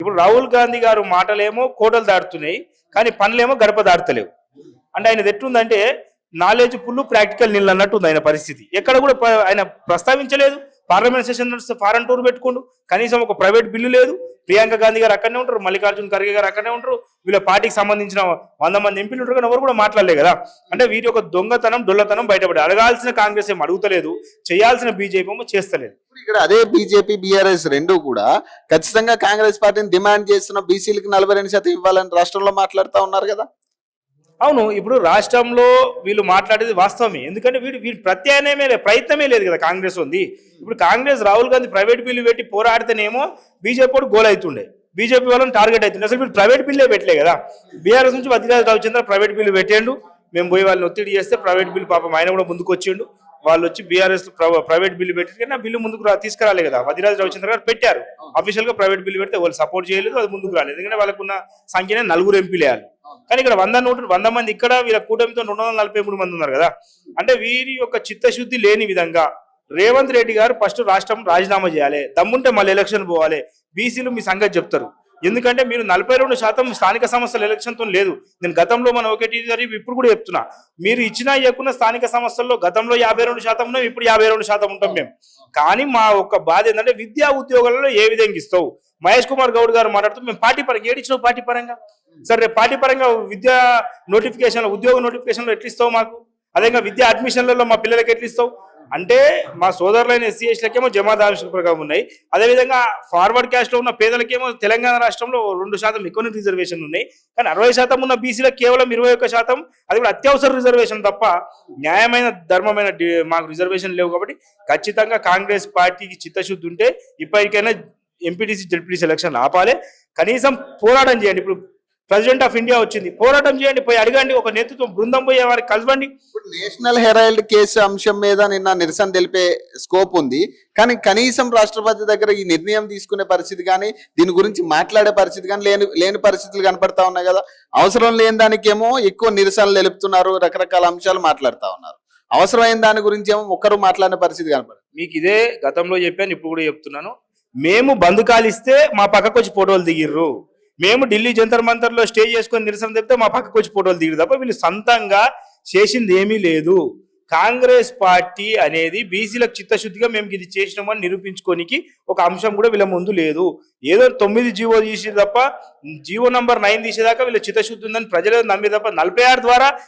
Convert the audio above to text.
ఇప్పుడు రాహుల్ గాంధీ గారు మాటలేమో కోటలు దాటుతున్నాయి, కానీ పనులేమో గడప దాటుతలేవు. అంటే ఆయన ఎట్లుందంటే నాలెడ్జ్ ఫుల్ ప్రాక్టికల్ నీళ్ళు అన్నట్టు ఉంది ఆయన పరిస్థితి. ఎక్కడ కూడా ఆయన ప్రస్తావించలేదు. పార్లమెంట్ సెషన్ నడిస్తే ఫారెన్ టూర్ పెట్టుకుంటూ, కనీసం ఒక ప్రైవేట్ బిల్లు లేదు. ప్రియాంక గాంధీ గారు అక్కడనే ఉంటారు, మల్లికార్జున ఖర్గే గారు అక్కడనే ఉంటారు, వీళ్ళ పార్టీకి సంబంధించిన 100 మంది ఎంపీలు ఉంటారు, కానీ ఎవరు కూడా మాట్లాడలేదు కదా. అంటే వీరి యొక్క దొంగతనం డొల్లతనం బయటపడి అడగాల్సిన కాంగ్రెస్ ఏం అడుగుతలేదు, చేయాల్సిన బీజేపీ ఏమో చేస్తలేదు. ఇక్కడ అదే బీజేపీ బీఆర్ఎస్ రెండు కూడా ఖచ్చితంగా కాంగ్రెస్ పార్టీని డిమాండ్ చేస్తున్న బీసీలకు 42% ఇవ్వాలని రాష్ట్రంలో మాట్లాడుతూ ఉన్నారు కదా. అవును, ఇప్పుడు రాష్ట్రంలో వీళ్ళు మాట్లాడేది వాస్తవమే. ఎందుకంటే వీళ్ళు ప్రత్యామ్నాయమే ప్రయత్నమే లేదు కదా కాంగ్రెస్ ఉంది. ఇప్పుడు కాంగ్రెస్ రాహుల్ గాంధీ ప్రైవేట్ బిల్లు పెట్టి పోరాడితేనేమో బీజేపీ కూడా గోల్ అవుతుండే, బీజేపీ వాళ్ళని టార్గెట్ అవుతుండే. అసలు వీళ్ళు ప్రైవేట్ బిల్లే పెట్టలే కదా. బీఆర్ఎస్ నుంచి వదిరాజు రవిచంద్ర ప్రైవేట్ బిల్లు పెట్టేండు, మేము పోయి వాళ్ళని ఒత్తిడి చేస్తే ప్రైవేట్ బిల్లు పాపం ఆయన కూడా ముందుకు వచ్చిండు. వాళ్ళు వచ్చి బీఆర్ఎస్ ప్రైవేట్ బిల్లు పెట్టి నా బిల్లు ముందుకు తీసుకురాలే కదా. వదిరాజు రవిచంద్ర గారు పెట్టారు అఫీషియల్ గా ప్రైవేట్ బిల్లు పెడితే వాళ్ళు సపోర్ట్ చేయలేదు, అది ముందుకు రాలేదు. ఎందుకంటే వాళ్ళకున్న సంఖ్యనే 4 ఎంపీలు వేయాలి. కానీ ఇక్కడ 100 మంది, ఇక్కడ వీళ్ళ కూటమితో 243 మంది ఉన్నారు కదా. అంటే వీరి యొక్క చిత్తశుద్ధి లేని విధంగా రేవంత్ రెడ్డి గారు ఫస్ట్ రాష్ట్రం రాజీనామా చేయాలి, దమ్ముంటే మళ్ళీ ఎలక్షన్ పోవాలి. బీసీలు మీ సంగతి చెప్తారు. ఎందుకంటే మీరు 42% స్థానిక సంస్థల ఎలక్షన్తో లేదు. నేను గతంలో మనం ఒకటి ఇప్పుడు కూడా చెప్తున్నా, మీరు ఇచ్చినా ఇవ్వకున్న స్థానిక సంస్థల్లో గతంలో 52% ఉన్నాం, ఇప్పుడు 52% ఉంటాం మేము. కానీ మా ఒక్క బాధ ఏంటంటే విద్యా ఉద్యోగాలలో ఏ విధంగా ఇస్తావు. మహేష్ కుమార్ గౌడ్ గారు మాట్లాడుతూ మేము పార్టీ పరంగా ఏడిచ్చినావు, పార్టీ పరంగా సరే పార్టీ పరంగా విద్యా నోటిఫికేషన్లో ఉద్యోగ నోటిఫికేషన్లో ఎట్లు ఇస్తావు మాకు, అదేవిధంగా విద్యా అడ్మిషన్లలో మా పిల్లలకి ఎట్లు ఇస్తావు. అంటే మా సోదరులైన ఎస్సీ ఎస్టీలకేమో జమాత్ ప్రకారం ఉన్నాయి, అదేవిధంగా ఫార్వర్డ్ క్యాస్ట్ లో ఉన్న పేదలకేమో తెలంగాణ రాష్ట్రంలో 2% ఎకనామిక్ రిజర్వేషన్ ఉన్నాయి. కానీ 60% ఉన్న బీసీలకు కేవలం 21%, అది కూడా అత్యవసర రిజర్వేషన్ తప్ప న్యాయమైన ధర్మమైన మాకు రిజర్వేషన్ లేవు. కాబట్టి ఖచ్చితంగా కాంగ్రెస్ పార్టీకి చిత్తశుద్ధి ఉంటే ఇప్పటికైనా ఎంపీటీసీ జెడ్పీటీసీ ఎలక్షన్ ఆపాలి, కనీసం పోరాటం చేయండి. ఇప్పుడు ప్రెసిడెంట్ ఆఫ్ ఇండియా వచ్చింది, పోరాటం చేయండి, పోయి అడగండి, ఒక నేతృత్వం బృందం పోయి వారికి కలవండి. ఇప్పుడు నేషనల్ హెరాల్డ్ కేసు అంశం మీద నిన్న నిరసన తెలిపే స్కోప్ ఉంది, కానీ కనీసం రాష్ట్రపతి దగ్గర ఈ నిర్ణయం తీసుకునే పరిస్థితి కానీ దీని గురించి మాట్లాడే పరిస్థితి కానీ లేని పరిస్థితులు కనపడతా ఉన్నాయి కదా. అవసరం లేని దానికేమో ఎక్కువ నిరసనలు తెలుపుతున్నారు, రకరకాల అంశాలు మాట్లాడుతూ ఉన్నారు. అవసరమైన దాని గురించి ఏమో ఒక్కరు మాట్లాడిన పరిస్థితి కనపడదు. మీకు ఇదే గతంలో చెప్పాను, ఇప్పుడు కూడా చెప్తున్నాను. మేము బంధుకాలు ఇస్తే మా పక్కకు వచ్చి ఫోటోలు దిగిర్రు, మేము ఢిల్లీ జంతర్ మంతర్ లో స్టే చేసుకొని నిరసన చెప్తే మా పక్కకు వచ్చి ఫోటోలు దిగిరు తప్ప వీళ్ళు సొంతంగా చేసింది ఏమీ లేదు. కాంగ్రెస్ పార్టీ అనేది బీసీలకు చిత్తశుద్ధిగా మేము ఇది చేసినామని నిరూపించుకోనికి ఒక అంశం కూడా వీళ్ళ ముందు లేదు. ఏదో 9 జీవో తీసి తప్ప జీవో నంబర్ 9 తీసేదాకా వీళ్ళ చిత్తశుద్ధి ఉందని ప్రజలు నమ్మే తప్ప 46 ద్వారా